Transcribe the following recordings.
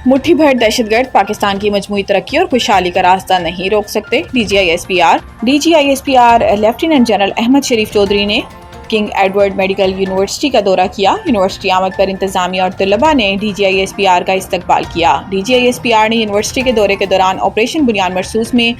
مٹھی بھر دہشت گرد پاکستان کی مجموعی ترقی اور خوشحالی کا راستہ نہیں روک سکتے۔ D G I S P R lieutenant general Ahmed Sharif Chaudhry نے کنگ ایڈورڈ میڈیکل یونیورسٹی کا دورہ کیا۔ یونیورسٹی آمد پر انتظامیہ اور طلباء نے D G I S P R کا استقبال کیا۔ D G I S P R نے یونیورسٹی کے دورے کے دوران آپریشن بنیاد مرصوص میں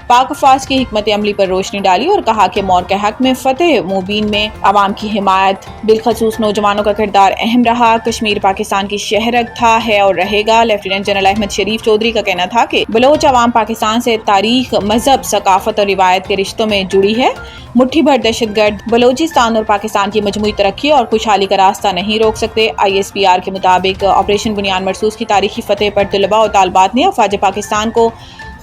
پاک افواج کی حکمت عملی پر روشنی ڈالی اور کہا کہ مور کے حق میں فتح مبین میں عوام کی حمایت، بالخصوص نوجوانوں کا کردار اہم رہا۔ کشمیر پاکستان کی شہرک تھا، ہے اور رہے گا۔ لیفٹیننٹ جنرل احمد شریف چودھری کا کہنا تھا کہ بلوچ عوام پاکستان سے تاریخ، مذہب، ثقافت اور روایت کے رشتوں میں جڑی ہے۔ مٹھی بھر دہشت گرد بلوچستان اور پاکستان کی مجموعی ترقی اور خوشحالی کا راستہ نہیں روک سکتے۔ آئی ایس پی آر کے مطابق آپریشن بنیاد مرصوص کی تاریخی فتح پر طلباء و طالبات نے افواج پاکستان کو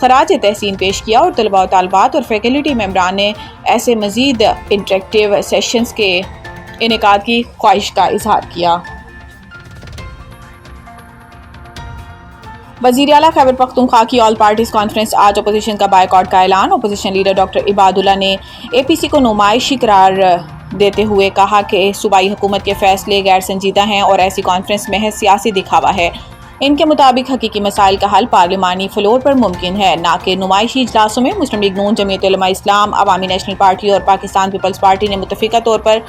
خراج تحسین پیش کیا اور طلباء و طالبات اور فیکلٹی ممبران نے ایسے مزید انٹریکٹیو سیشنز کے انعقاد کی خواہش کا اظہار کیا۔ وزیر اعلیٰ خیبر پختونخوا کی آل پارٹیز کانفرنس، آج اپوزیشن کا بائیکاٹ کا اعلان۔ اپوزیشن لیڈر ڈاکٹر عباد اللہ نے اے پی سی کو نمائشی قرار دیتے ہوئے کہا کہ صوبائی حکومت کے فیصلے غیر سنجیدہ ہیں اور ایسی کانفرنس محض سیاسی دکھاوا ہے۔ ان کے مطابق حقیقی مسائل کا حل پارلیمانی فلور پر ممکن ہے، نہ کہ نمائشی اجلاسوں میں۔ مسلم لیگ نون، جمعیت علماء اسلام، عوامی نیشنل پارٹی اور پاکستان پیپلز پارٹی نے متفقہ طور پر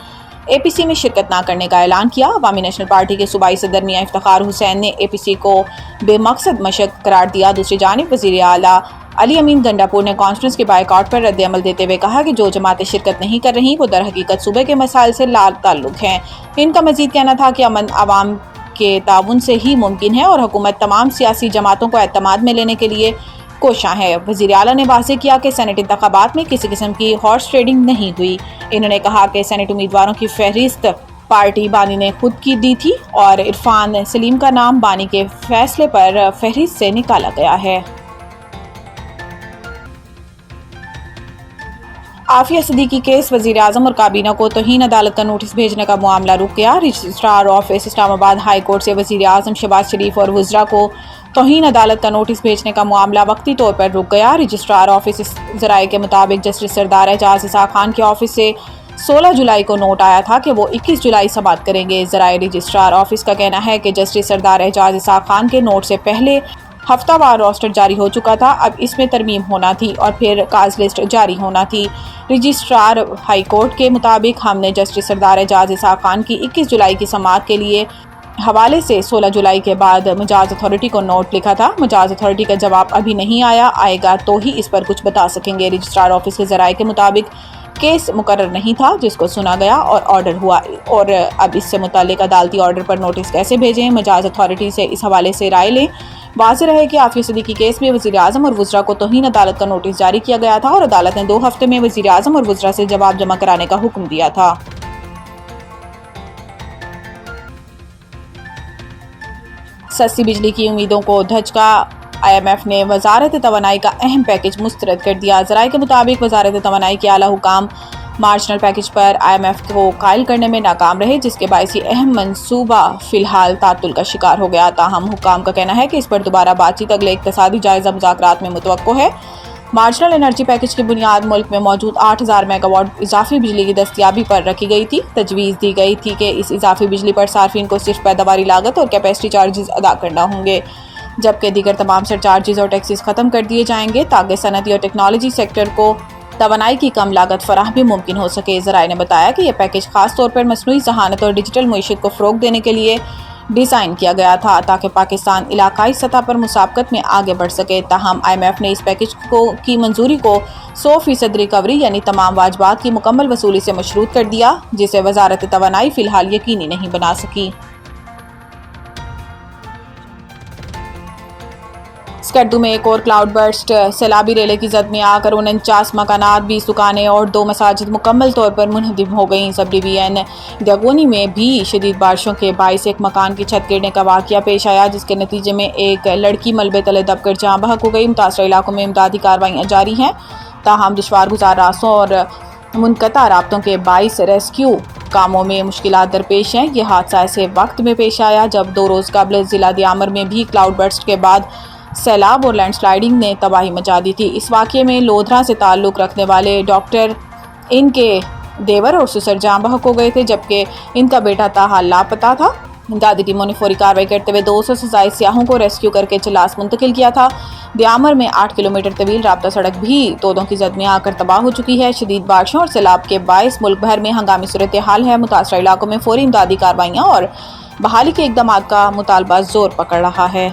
اے پی سی میں شرکت نہ کرنے کا اعلان کیا۔ عوامی نیشنل پارٹی کے صوبائی صدر میاں افتخار حسین نے اے پی سی کو بے مقصد مشق قرار دیا۔ دوسری جانب وزیر اعلیٰ علی امین گنڈاپور نے کانفرنس کے بائیکاٹ پر رد عمل دیتے ہوئے کہا کہ جو جماعتیں شرکت نہیں کر رہیں وہ در حقیقت صوبے کے مسائل سے لا تعلق ہیں۔ ان کا مزید کہنا تھا کہ امن عوام کے تعاون سے ہی ممکن ہے اور حکومت تمام سیاسی جماعتوں کو اعتماد میں لینے کے لیے کوشاں ہے۔ وزیر اعلیٰ نے واضح کیا کہ سینٹ انتخابات میں کسی قسم کی ہارس ٹریڈنگ نہیں ہوئی۔ انہوں نے کہا کہ سینٹ امیدواروں کی فہرست پارٹی بانی نے خود کی دی تھی اور عرفان سلیم کا نام بانی کے فیصلے پر فہرست سے نکالا گیا ہے۔ عافیہ صدیقی کیس، وزیر اعظم اور کابینہ کو توہین عدالت کا نوٹس بھیجنے کا معاملہ رک گیا۔ رجسٹرار آفس اسلام آباد ہائی کورٹ سے وزیر اعظم شہباز شریف اور وزراء کو توہین عدالت کا نوٹس بھیجنے کا معاملہ وقتی طور پر رک گیا۔ رجسٹرار آفس ذرائع کے مطابق جسٹس سردار اعجاز اسحاق خان کے آفس سے 16 جولائی کو نوٹ آیا تھا کہ وہ 21 جولائی سماعت کریں گے۔ ذرائع رجسٹرار آفس کا کہنا ہے کہ جسٹس سردار اعجاز اسحاق خان کے نوٹ سے پہلے ہفتہ وار روسٹر جاری ہو چکا تھا، اب اس میں ترمیم ہونا تھی اور پھر کاز لسٹ جاری ہونا تھی۔ رجسٹرار ہائی کورٹ کے مطابق ہم نے جسٹس سردار اعجاز اسحاق خان کی 21 جولائی کی سماعت کے لیے حوالے سے 16 جولائی کے بعد مجاز اتھارٹی کو نوٹ لکھا تھا۔ مجاز اتھارٹی کا جواب ابھی نہیں آئے گا تو ہی اس پر کچھ بتا سکیں گے۔ رجسٹرار آفس کے ذرائع کے مطابق کیس مقرر نہیں تھا جس کو سنا گیا اور آرڈر ہوا، اور اب اس سے متعلق عدالتی آرڈر پر نوٹس کیسے بھیجیں؟ مجاز اتھارٹی سے اس حوالے سے رائے لیں۔ واضح رہے کہ عافیہ صدیقی کیس میں وزیر اعظم اور وزراء کو توہین عدالت کا نوٹس جاری کیا گیا تھا اور عدالت نے 2 ہفتے میں وزیر اعظم اور وزراء سے جواب جمع کرانے کا حکم دیا تھا۔ سستی بجلی کی امیدوں کو دھچکا، آئی ایم ایف نے وزارت توانائی کا اہم پیکج مسترد کر دیا۔ ذرائع کے مطابق وزارت توانائی کے اعلیٰ حکام مارجنل پیکج پر آئی ایم ایف کو قائل کرنے میں ناکام رہے، جس کے باعث یہ اہم منصوبہ فی الحال تعطل کا شکار ہو گیا۔ تاہم حکام کا کہنا ہے کہ اس پر دوبارہ بات چیت اگلے اقتصادی جائزہ مذاکرات میں متوقع ہے۔ مارجنل انرجی پیکج کی بنیاد ملک میں موجود 8000 میگا واٹ اضافی بجلی کی دستیابی پر رکھی گئی تھی۔ تجویز دی گئی تھی کہ اس اضافی بجلی پر صارفین کو صرف پیداواری لاگت اور کیپیسٹی چارجز ادا کرنا ہوں گے، جبکہ دیگر تمام سرچارجز اور ٹیکسز ختم کر دیے جائیں گے تاکہ صنعتی اور ٹیکنالوجی سیکٹر کو توانائی کی کم لاگت فراہمی ممکن ہو سکے۔ ذرائع نے بتایا کہ یہ پیکج خاص طور پر مصنوعی ذہانت اور ڈیجیٹل معیشت کو فروغ دینے کے لیے ڈیزائن کیا گیا تھا تاکہ پاکستان علاقائی سطح پر مسابقت میں آگے بڑھ سکے۔ تاہم آئی ایم ایف نے اس پیکج کی منظوری کو 100% ریکوری یعنی تمام واجبات کی مکمل وصولی سے مشروط کر دیا، جسے وزارت توانائی فی الحال یقینی نہیں بنا سکی۔ اسکردو میں ایک اور کلاؤڈ برسٹ، سیلابی ریلے کی زد میں آ کر 49 مکانات، 20 دکانیں اور 2 مساجد مکمل طور پر منہدم ہو گئیں۔ سب ڈویژن دیگونی میں بھی شدید بارشوں کے باعث ایک مکان کی چھت گرنے کا واقعہ پیش آیا، جس کے نتیجے میں ایک لڑکی ملبے تلے دب کر جاں بحق ہو گئی۔ متاثرہ علاقوں میں امدادی کارروائیاں جاری ہیں، تاہم دشوار گزار راستوں اور منقطع رابطوں کے باعث ریسکیو کاموں میں مشکلات درپیش ہیں۔ یہ حادثہ ایسے وقت میں پیش آیا جب 2 روز قبل ضلع دیامر میں بھی کلاؤڈ برسٹ کے بعد سیلاب اور لینڈ سلائیڈنگ نے تباہی مچا دی تھی۔ اس واقعے میں لودھرا سے تعلق رکھنے والے ڈاکٹر، ان کے دیور اور سسر جاں بحق ہو گئے تھے، جبکہ ان کا بیٹا تاحال لاپتہ تھا۔ امدادی ٹیموں نے فوری کارروائی کرتے ہوئے 200 سے زائد سیاحوں کو ریسکیو کر کے چلاس منتقل کیا تھا۔ دیامر میں 8 کلومیٹر طویل رابطہ سڑک بھی تودوں کی زد میں آ کر تباہ ہو چکی ہے۔ شدید بارشوں اور سیلاب کے باعث ملک بھر میں ہنگامی صورتحال ہے۔ متاثرہ علاقوں میں فوری امدادی کارروائیاں اور بحالی کے اقدامات کا مطالبہ زور پکڑ رہا ہے۔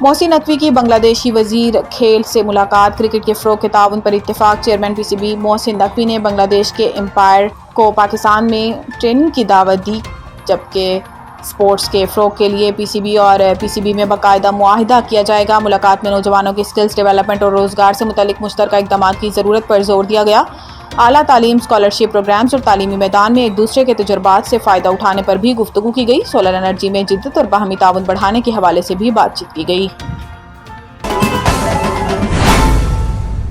محسن نقوی کی بنگلہ دیشی وزیر کھیل سے ملاقات۔ کرکٹ کے فروغ کے تعاون پر اتفاق۔ Chairman P C B Mohsin Naqvi نے بنگلہ دیش کے امپائر کو پاکستان میں ٹریننگ کی دعوت دی، جبکہ سپورٹس کے فروغ کے لیے پی سی بی اور پی سی بی میں باقاعدہ معاہدہ کیا جائے گا۔ ملاقات میں نوجوانوں کی اسکلز ڈیولپمنٹ اور روزگار سے متعلق مشترکہ اقدامات کی ضرورت پر زور دیا گیا۔ اعلیٰ تعلیم، اسکالرشپ پروگرامز اور تعلیمی میدان میں ایک دوسرے کے تجربات سے فائدہ اٹھانے پر بھی گفتگو کی گئی۔ سولر انرجی میں جدت اور باہمی تعاون بڑھانے کے حوالے سے بھی بات چیت کی گئی۔